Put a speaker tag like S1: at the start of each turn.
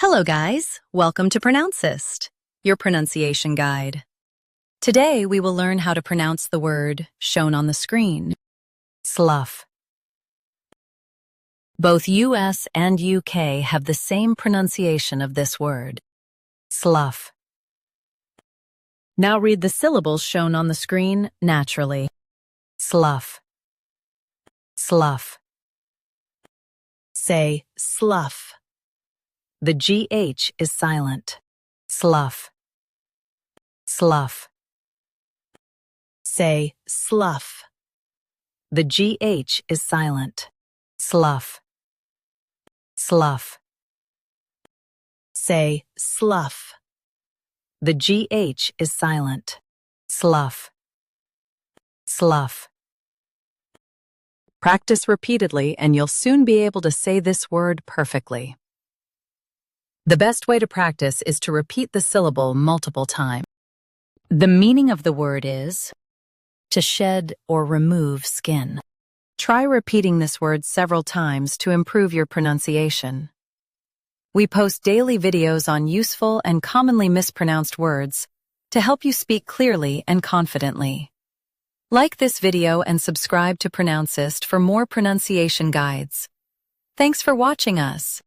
S1: Hello guys, welcome to Pronouncist, your pronunciation guide. Today we will learn how to pronounce the word shown on the screen, slough. Both US and UK have the same pronunciation of this word, slough. Now read the syllables shown on the screen naturally. Slough, slough. Say slough. The GH is silent. Slough, slough. Say slough. The GH is silent. Slough, slough. Say slough. The GH is silent. Slough, slough. Practice repeatedly and you'll soon be able to say this word perfectly. The best way to practice is to repeat the syllable multiple times. The meaning of the word is to shed or remove skin. Try repeating this word several times to improve your pronunciation. We post daily videos on useful and commonly mispronounced words to help you speak clearly and confidently. Like this video and subscribe to Pronouncist for more pronunciation guides. Thanks for watching us.